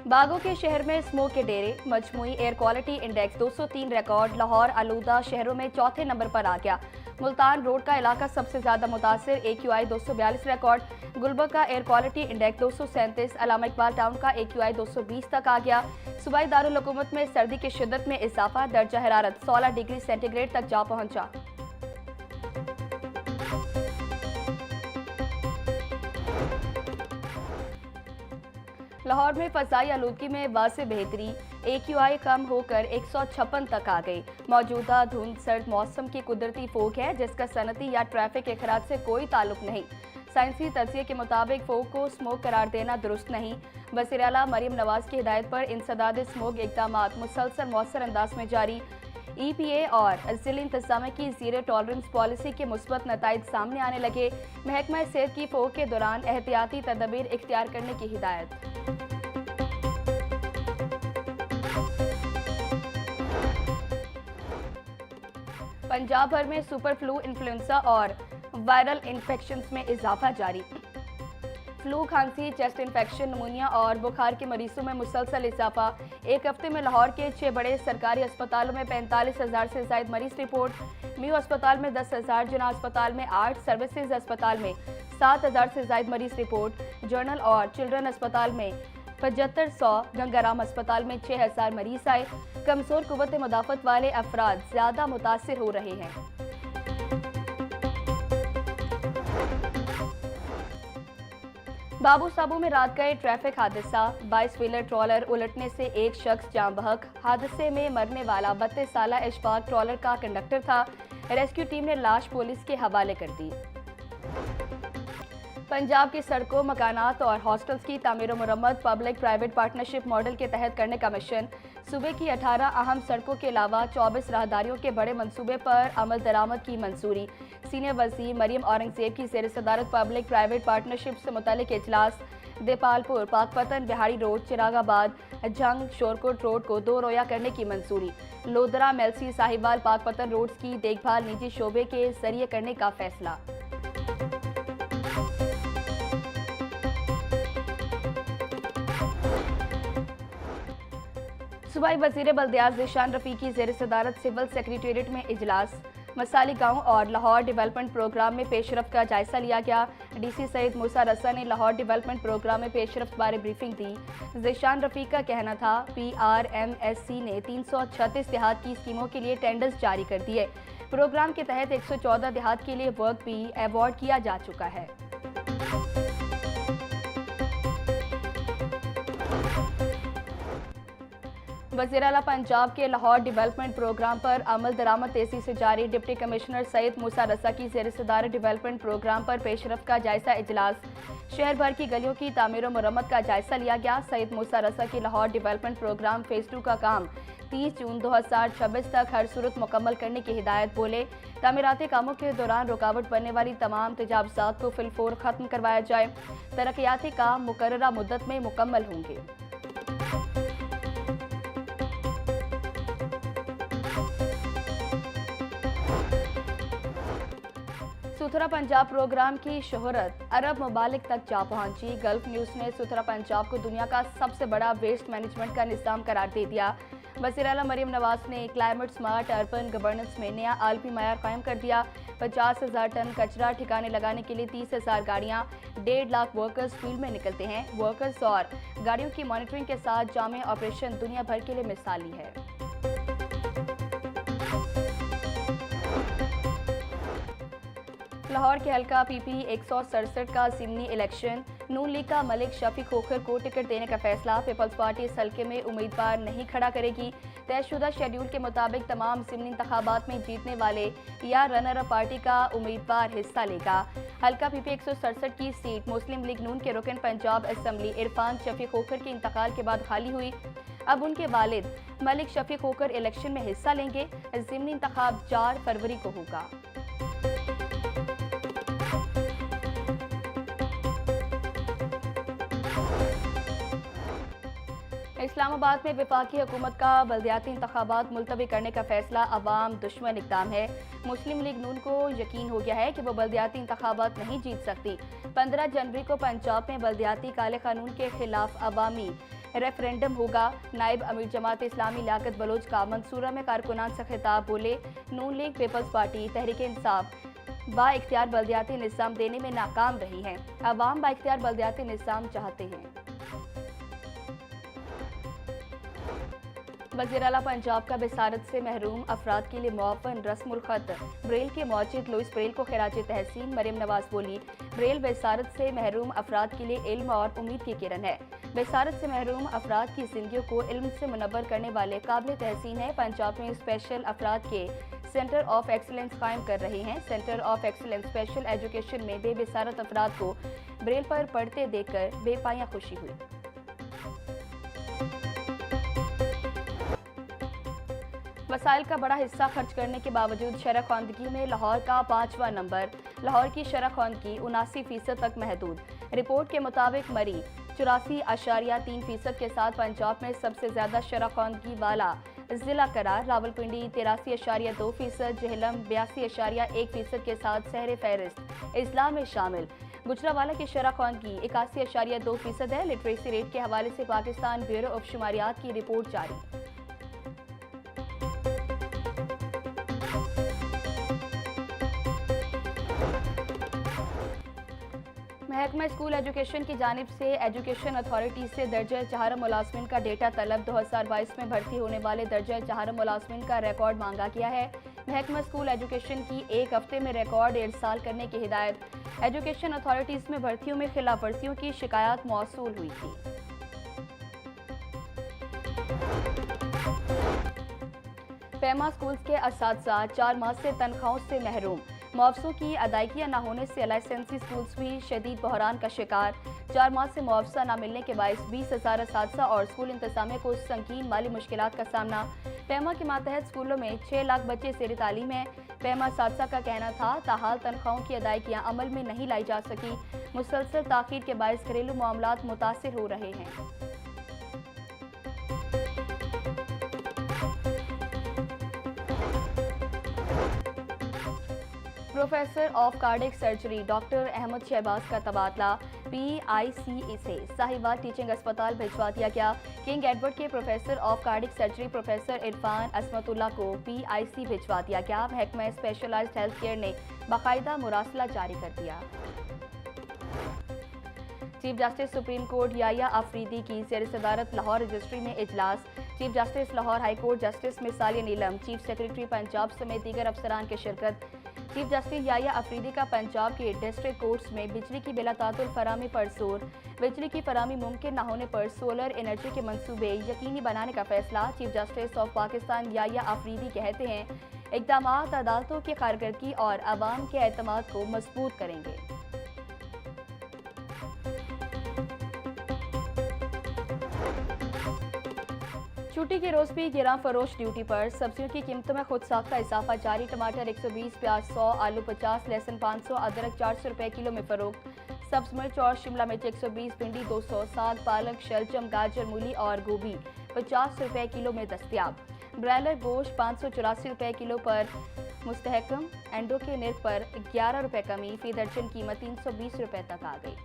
बागों के शहर में स्मोक के डेरे, मजमूई air quality index 203 record. Lahore आलूदा शहरों में चौथे नंबर पर आ गया। मुल्तान रोड का इलाका सबसे ज्यादा मुतासिर, AQI 242 रिकॉर्ड। गुलबर्ग का एयर क्वालिटी इंडेक्स 237, अल्लामा इकबाल टाउन का AQI 220 तक आ गया। सूबाई दारुल हुकूमत में सर्दी की शिद्दत में इजाफा, दर्जा हरारत 16 डिग्री सेंटीग्रेड तक जा पहुंचा। लाहौर में फजाई आलूदगी में वाज़े बेहतरी, AQI कम होकर 156 तक आ गई। मौजूदा धुंध सर्द मौसम की कुदरती फोक है जिसका सनती या ट्रैफिक अखराज से कोई ताल्लुक नहीं। साइंसी तजिए के मुताबिक फोक को स्मोक करार देना दुरुस्त नहीं। वज़ीर आला मरीम नवाज की हिदायत पर इंसदाद स्मोक इक़दाम मुसलसल मौसर अंदाज में जारी। EPA और ज़िला इंतज़ामिया की ज़ीरो टॉलरेंस पॉलिसी के मुस्बत नताइज सामने आने लगे। महकमा सेहत की फोक के दौरान एहतियाती तदबीर इख्तियार करने की हिदायत। पंजाब भर में सुपर फ्लू, इन्फ्लुएंजा और वायरल इन्फेक्शंस में इजाफा जारी। फ्लू, खांसी, चेस्ट इन्फेक्शन, नमूनिया और बुखार के मरीजों में मुसलसल इजाफा। एक हफ्ते में लाहौर के 6 बड़े सरकारी अस्पतालों में 45,000 से ज्यादा मरीज रिपोर्ट। म्यू अस्पताल में 10,000, जना अस्पताल में 8, सर्विसेज अस्पताल में 7,000 से ज्यादा मरीज रिपोर्ट। जर्नल और चिल्ड्रन अस्पताल में 7500, गंगाराम अस्पताल में 6,000 मरीज आए। कमजोर कुव्वत मुदाफत वाले अफराद ज्यादा मुतासिर हो रहे हैं। बाबू साबू में रात का एक ट्रैफिक हादसा, 22 व्हीलर ट्रॉलर उलटने से एक शख्स जान बहक। हादसे में मरने वाला 32 साला इशफाक ट्रॉलर का कंडक्टर था। रेस्क्यू टीम ने लाश पुलिस के हवाले कर दी। पंजाब की सड़कों, मकानात और हॉस्टल्स की तामीर और मुरम्मत पब्लिक प्राइवेट पार्टनरशिप मॉडल के तहत करने का मिशन। सूबे की 18 अहम सड़कों के अलावा 24 राहदारियों के बड़े मंसूबे पर अमल दरामद की मंजूरी। सीनियर वज़ीर मरियम औरंगजेब की ज़ेर सदारत पब्लिक प्राइवेट पार्टनरशिप से मुतालिक इजलास। देपालपुर, पाकपतन, बिहारी रोड, चिरागाबाद, जंग, शोरकोट रोड को 2 रोया करने की मंजूरी। लोधरा, मेलसी, साहिवाल, पाकपतन रोड्स की देखभाल निजी शोबे के जरिए करने का फैसला। सूबाई वज़ीर बल्दियात ज़ीशान रफ़ीक की ज़ेर सदारत सिविल सेक्रेटेरिएट में इजलास। मसाली गांव और लाहौर डेवलपमेंट प्रोग्राम में पेशरफ्त का जायजा लिया गया। DC सईद मूसा रसा ने लाहौर डेवलपमेंट प्रोग्राम में पेशरफ्त बारे ब्रीफिंग दी। ज़ीशान रफ़ीक का कहना था PRMSC ने 336 देहात की स्कीमों के लिए टेंडर्स जारी कर दिए। प्रोग्राम के तहत 114 देहात के लिए वर्क भी अवार्ड किया जा चुका है। वज़ीर आला पंजाब के लाहौर डेवलपमेंट प्रोग्राम पर अमल दरामद तेजी से जारी। डिप्टी कमिश्नर सईद मूसा रसा की ज़ेर सदारत डेवलपमेंट प्रोग्राम पर पेशरफ्त का जायजा इजलास। शहर भर की गलियों की तामीर और मुरम्मत का जायजा लिया गया। सईद मूसा रसा की लाहौर डेवलपमेंट प्रोग्राम फेज़ 2 का काम 30 जून 2026 तक हर सूरत मुकम्मल करने की हिदायत। बोले, तामीराती कामों के दौरान रुकावट बनने वाली तमाम तजावुज़ात को फिलफौर ख़त्म करवाया जाए। तरक्याती काम मुकर्ररा मुद्दत में मुकम्मल होंगे। सुथरा पंजाब प्रोग्राम की शोहरत अरब ममालिक तक जा पहुंची। गल्फ न्यूज़ ने सुथरा पंजाब को दुनिया का सबसे बड़ा वेस्ट मैनेजमेंट का निज़ाम करार दे दिया। वज़ीर आला मरीम नवाज ने क्लाइमेट स्मार्ट अर्बन गवर्नेंस में नया आलमी मयार कायम कर दिया। 50,000 टन कचरा ठिकाने लगाने के लिए 30,000 गाड़ियाँ, 1.5 लाख वर्कर्स फील्ड में निकलते हैं। वर्कर्स और गाड़ियों की मॉनिटरिंग के साथ जामे ऑपरेशन दुनिया भर के लिए मिसाली है। लाहौर के हल्का PP 167 का ज़िमनी इलेक्शन। नून लीग का मलिक शफीक खोखर को टिकट देने का फैसला। पीपल्स पार्टी इस हल्के में उम्मीदवार नहीं खड़ा करेगी। तयशुदा शेड्यूल के मुताबिक तमाम ज़िमनी इंतखाबात में जीतने वाले या रनर अप पार्टी का उम्मीदवार हिस्सा लेगा। हल्का PP 167 की सीट मुस्लिम लीग नून के रुकन पंजाब असम्बली इरफान शफीक खोखर के इंतकाल के बाद खाली हुई। अब उनके वालिद मलिक शफीक खोखर इलेक्शन में हिस्सा लेंगे। ज़िमनी इंतखाब 4 फरवरी को होगा। इस्लामाबाद में वफाकी हुकूमत का बल्दियाती इंतखाबात मुलतवी करने का फैसला अवाम दुश्मन इक़दाम है। मुस्लिम लीग नून को यकीन हो गया है कि वह बल्दियाती इंतखाबात नहीं जीत सकती। 15 जनवरी को पंजाब में बल्दियाती काले कानून के खिलाफ अवामी रेफरेंडम होगा। नायब अमीर जमात इस्लामी लियाकत बलोच का मंसूरा में कारकुनान से खिताब, बोले नून league peoples party Tehreek Insaf बा इख्तियार बल्दियाती निज़ाम देने में नाकाम रही है। अवाम बा इख्तियार बल्दियाती निज़ाम चाहते हैं। वज़ीर आला पंजाब का बिसारत से महरूम अफराद के लिए मुआवन रस्मुल खत ब्रेल के मौजूद लुइस ब्रेल को खिराज तहसीन। मरियम नवाज बोली, ब्रेल बिसारत से महरूम अफराद के लिए इल्म और उम्मीद की किरण है। बिसारत से महरूम अफराद की जिंदगी को इल्म से मुनव्वर करने वाले काबिल तहसीन है। पंजाब में स्पेशल अफराद के सेंटर ऑफ एक्सीलेंस कायम कर रहे हैं। Centre of excellence special education में बेबिसारत अफराद को ब्रेल पर पढ़ते देखकर बेपाया खुशी हुई। वसाइल का बड़ा हिस्सा खर्च करने के बावजूद शरह ख्वानदगी में लाहौर का 5वां नंबर। लाहौर की शरह ख्वानदगी 79% तक महदूद। रिपोर्ट के मुताबिक मरी 84.3% के साथ पंजाब में सबसे ज्यादा शरह ख्वानदगी वाला जिला करार। रावलपिंडी 83.2%, जेहलम 82.1% के साथ सहरे फहरिस्त इस्लाम में शामिल। गुजरावाला की शरह ख्वानदगी 81.2% है। लिटरेसी रेट के हवाले से पाकिस्तान ब्यूरो ऑफ शुमारियात की रिपोर्ट जारी। महकमा स्कूल एजुकेशन की जानिब से एजुकेशन अथॉरिटी से दर्जा चाहर मुलाजमिन का डेटा तलब 2022 में भर्ती होने वाले दर्जा चाहर मुलाजमिन का रिकॉर्ड मांगा गया है। महकमा स्कूल एजुकेशन की एक हफ्ते में रिकॉर्ड इरसाल करने की हिदायत। एजुकेशन अथॉरिटीज़ में भर्तियों में खिलाफ वर्जियों की शिकायत मौसूल हुई थी। पेमा स्कूल्स के असातिज़ा 4 माह से तनख्वाहों से महरूम। मुआवजों की अदायगियाँ न होने से लाइसेंसी स्कूल्स भी शदीद बहरान का शिकार। 4 माह से मुआवजा न मिलने के बायस 20,000 असातिज़ा और स्कूल इंतजामिया को संगीन माली मुश्किलात का सामना। पेमा के मातहत स्कूलों में 6 लाख बच्चे ज़ेर तालीम हैं। पेमा असातिज़ा का कहना था ताहाल तनख्वाहों की अदायगियाँ अमल में नहीं लाई जा सकी। मुसलसल ताख़ीर के बायस घरेलू मामलात मुतासिर हो रहे हैं। Professor of cardiac surgery doctor Ahmed Shahbaz का तबादला PICE से साहिवाल टीचिंग अस्पताल भिजवा दिया गया। किंग एडवर्ड के professor of cardiac surgery professor Irfan Asmatullah को PIC भिजवा दिया गया। महकमा स्पेशलाइज्ड हेल्थ केयर ने बाकायदा मुरासला जारी कर दिया। Chief justice supreme court Yahya Afridi की ज़ेर सदारत लाहौर रजिस्ट्री में इजलास। Chief justice Lahore high court justice मिसालिया नीलम, चीफ सेक्रेटरी पंजाब समेत दीगर अफसरान की शिरकत। चीफ जस्टिस याया अफरीदी का पंजाब के डिस्ट्रिक्ट कोर्ट्स में बिजली की बिलातातुल फरामी पर जोर। बिजली की फरामी मुमकिन न होने पर सोलर एनर्जी के मंसूबे यकीनी बनाने का फैसला। Chief justice of Pakistan Yahya Afridi कहते हैं इक़दामात अदालतों की कारकर्दगी और अवाम के एतमाद को मजबूत करेंगे। छुट्टी के रोज भी गिरां फरोश ड्यूटी पर। सब्जियों की कीमतों में खुद साख्ता इजाफा जारी। टमाटर 120, प्याज 100, आलू 50, लहसुन 500, अदरक 400 रुपए किलो में फरोख्त। सब्ज मिर्च और शिमला मिर्च 120, भिंडी 200, साग, पालक, शलजम, गाजर, मूली और गोभी 50 रुपए किलो में दस्तयाब। ब्रायलर गोश्त 584 रुपए किलो पर मुस्तहकम। एंडो के निर्ख पर 11 रुपए कमी। फी दर्जन कीमत 320 रुपए तक आ गई।